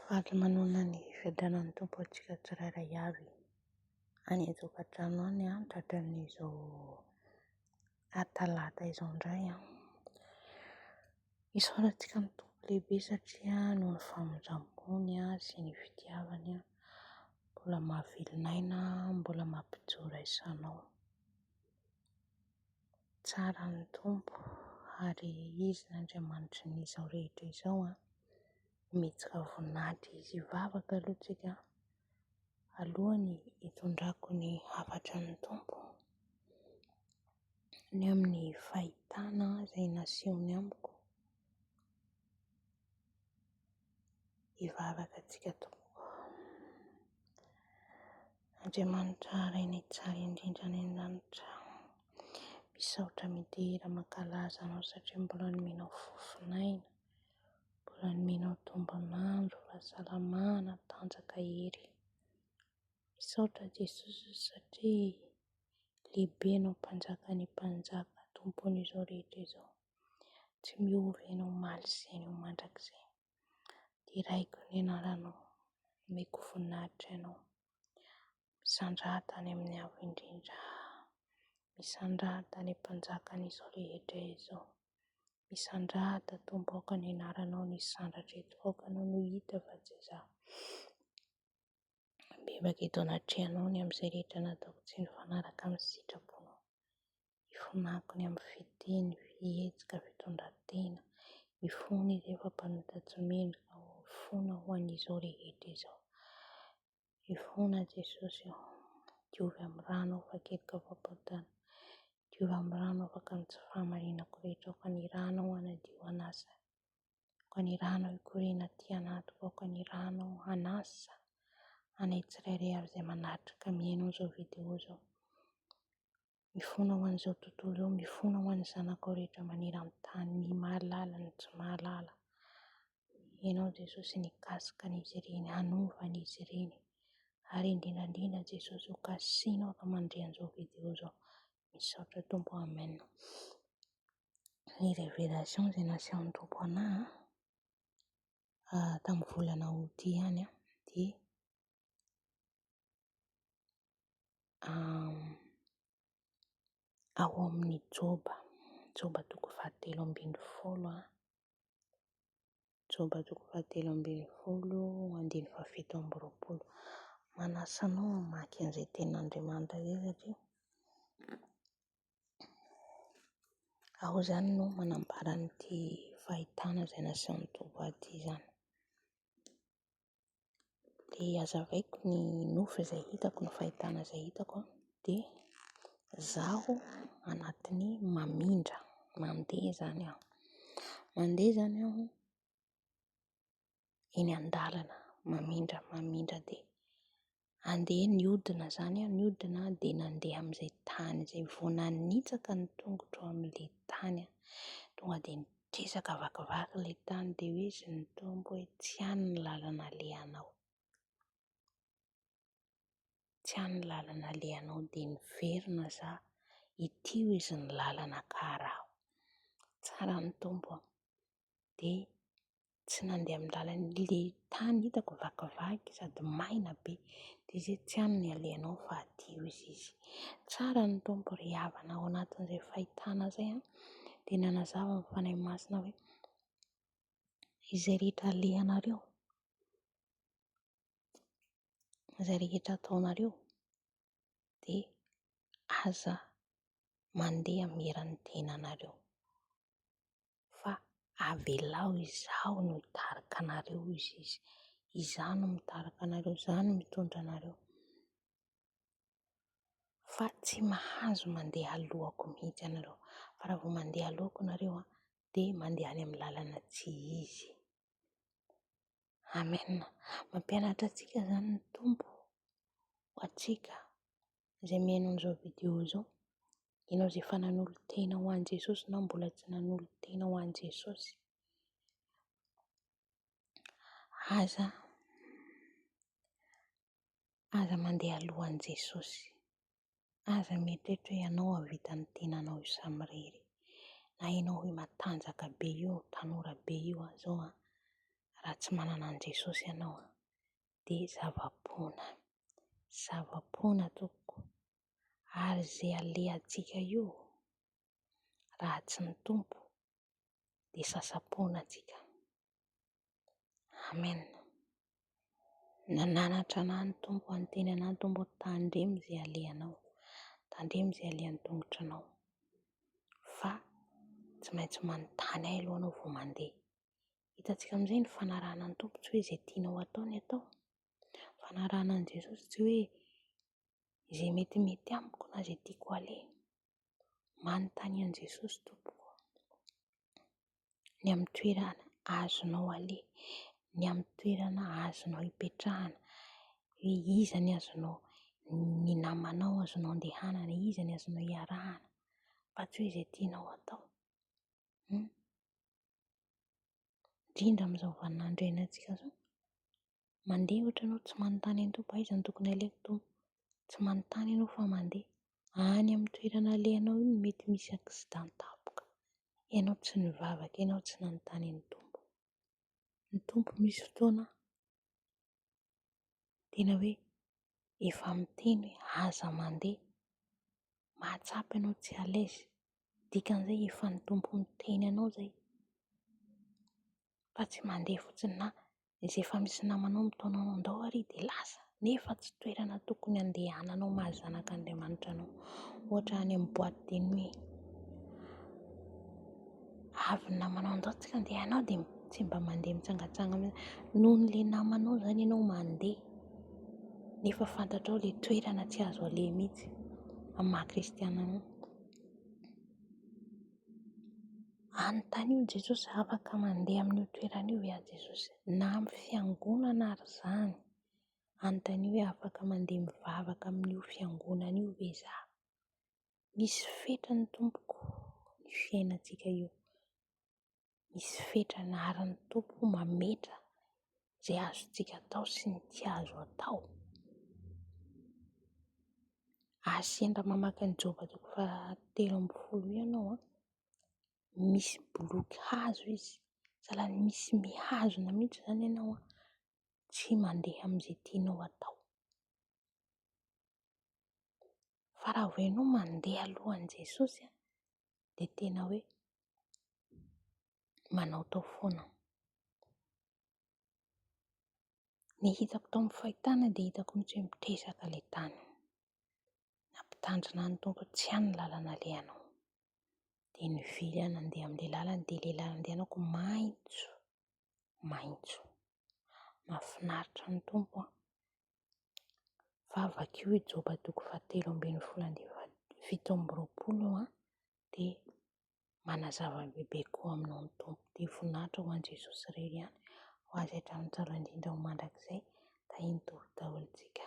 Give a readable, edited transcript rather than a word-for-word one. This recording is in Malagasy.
Faly manoana ny fiadranan'ny tompo antsika tsirairay avy any an-tokantrano any tratran'izao talata izao indray isaorantsika ny tompo lehibe satria noho ny famonjam-bony sy ny fitiavany mbola mahavelon'aina, mbola mampijoro isanao. Tsara ny tompo ary izy n'Andriamanitra n'izao rehetra izao mihetsika voninahitra izy hivavaka aloha tsika alohany hitondrako ny hafatra ny tompo ny amin'ny fahitana izay nasehony amiko. Hivavaka tsika tompoko. Andriamanitra iray tsara indrindra any an-danitra, misaotra midera mankalaza anao satria mbola nomenao fofinaina, mbola nomenao tombonandro, fahasalamana, tanjaka hery. Misaotra Jesosy satria lehibe ianao mpanjakan'ny mpanjaka, tompon'izao rehetra izao. Tsy miovy ianao omaly sy ianao mandrakizay. Diraiko ny anaranao, omeko voninahitra ianao. Misandrahata any amin'ny avo indrindra, misandrahata ny mpanjakan'izao rehetra izao. Misandrahata tompo aoka ny anaranao, ny sandratra eto aokanao no hita fa tsy izaho. Bebaka eto anatrehanao ny amin'izay rehetra nataoko tsy ny fanaraka amin'ny sitraponao. Ifonako ny amin'ny fiteny, fihetsika, fitondran-tena, mifony ireo fampanota tsy mendrika, mifona ho an'izao rehetra izao. Mifona Jesosy aho, diovy amin'ny rano aho fa kelika fampatana, diovy amin'ny rano aho fa tsy fahamarinako rehetra, ao ka ny rano aho hanadio anasa, ao ka ny rano aho hikorina aty anatiko, ao ka ny rano aho hanasa anay tsirairay avy izay manatrika miaino an'izao video izao. Mifona ho an'izao tontolo izao, mifona ho an'ny zanakao rehetra maniry amin'ny tany, ny mahalala ny tsy mahalala. Ianao Jesosy nikasika an'izy ireny, hanova an'izy ireny. Ary indrindrandrindra Jesosy ho kasianao raha mandray an'izao video izao. Misaotra tompo, amen. Ny révélation izay nasehon'ny tompo anahy tamin'ny volana août ihany dia ao amin'ny Joba 3:20, Joba 3:20, manasa anao mamaky an'izay tenin'Andriamanitra izay satria ao izany no manambara an'ity fahitana izay nasehon'ny tompo aty izany. Dia hazavaiko ny nofy izay hitako, ny fahitana izay hitako dia zaho anatin'ny mamindra, mandeha zany aho eny an-dalana, mamindra dia andeha niodina zany aho, niodina dia nandeha amin'izay tany izay vao nanitsaka ny tongotro amin'ilay tany tonga dia nitresaka vakivaky ilay tany dia hoe izy ny tompo hoe tsy any ny lalana alehanao, tsy any ny lalana alehanao, dia niverina zaho ity ho izy ny lalana karaho. Tsara ny tompo dia tsy nandeha amin'ny lalana, ilay tany hitako vakivaky sady maina be dia izay tsy any ny alehanao fa aty ho izy. Tsara ny tompo, ry havana ao anatin'izay fahitana izay dia nanazava amin'ny fanahy masina hoe izay rehetra alehanareo, izay rehetra ataonareo dia aza mandeha meran'ny tenanareo fa avelao izaho no hitarika anareo izy, izaho no mitarika anareo, izaho no mitondra anareo fa tsy mahazo mandeha alohako mihitsy anareo, fa raha vao mandeha alohako nareo dia mandeha any amin'ny lalana tsy izy. Amen. Mampianatra antsika izany ny tompo ho antsika izay mihaino an'izao video izao. Ianao izay efa nanolo-tena ho an'i Jesosy na mbola tsy nanolo-tena ho an'i Jesosy, aza mandeha alohan'i Jesosy, aza mieritreritra hoe ianao havita ny tenanao io samirery, na ianao hoe matanjaka be io, tanora be io zao raha tsy manana an' Jesosy ianao dia zava-poana tompoko, ary izay alehantsika io raha tsy ny Tompo dia sasa-poana tsika. Amen. Nananatra anahy ny Tompo, anteny anahy ny Tompo, tandremo izay alehanao, tandremo izay alehan'ny tongotra anao, fa tsy maintsy manontany ahy aloha anao vao mandeha. Hitantsika amin'izay ny fanarahana ny Tompo, tsy hoe izay tianao atao ny atao. Fanarahana an' Jesosy tsy hoe izay metimety amiko na izay tiako aleha. Manontany an' Jesosy tompoko, ny amin'ny toerana azonao aleha, ny amin'ny toerana azonao hipetrahana, hoe iza ny azonao, ny namanao azonao andehanana, iza ny azonao hiarahana, fa tsy hoe izay tianao atao. Indrindra amin'izao vaninandro iainantsika izao, mandeha ohatra ianao tsy manontany ny Tompo, aiza ny tokony alehako Tompo? Tsy manontany ianao fa mandeha. Any amin'ny toerana alehanao iny mety misy accident tapoka, ianao tsy nivavaka, ianao tsy nanontany ny Tompo. Ny Tompo misy fotoana tena hoe efa miteny hoe aza mandeha, mahatsapa ianao tsy alaizy, dikan'izay efa ny Tompo miteny anao izay, fa tsy mandeha fotsiny na izay efa misy namanao mitaona anao andao ary dia lasa, nefa tsy toerana tokony andehananao mahazanak'Andriamanitra anao. Ohatra any amin'ny boîte de nuit, avy ny namanao andao tsy andehanao dia tsy mba mandeha mitsangatsangana noho n'ilay namanao izany ianao mandeha, nefa fantatrao ilay toerana tsy azo aleha mihitsy amin'ny maha-kristiana anao. Anontany io Jesosy, afaka mandeha amin'io toerana io ve aho Jesosy? Na amin'ny fiangonana ary izany, anontany hoe afaka mandeha mivavaka amin'io fiangonana io ve izaho? Misy fetra ny Tompoko ny fiainantsika io, misy fetrany ary ny Tompo mametra izay azontsika atao sy ny tsy azo atao. Sendra mamaky ny Joba 3:10 ianao misy boloky hazo izy, sahalan'ny misy mihazona mihitsy izany ianao tsy mandeha amin'izay tianao atao. Fa raha vao ianao mandeha alohan'i Jesosy dia tena hoe manao tao foana. Ny hitako tao amin'ny fahitana dia hitako mihitsy hoe mitresaka ilay tany, nampitandrina ny Tompo tsy hany ny lalana alehanao, dia nivily aho nandeha amin'ilay lalana, dia ilay lalana andehanako maitso, maitso. Mahafinaritra ny Tompo fa vakio i Joba 3:17 dia manazava bebe koa aminao ny Tompo. Dia voninahitra ho an'i Jesosy irery ihany, ho azy hatramin'ny tsara indrindra ho mandrakizay, tahiny daholo tsika.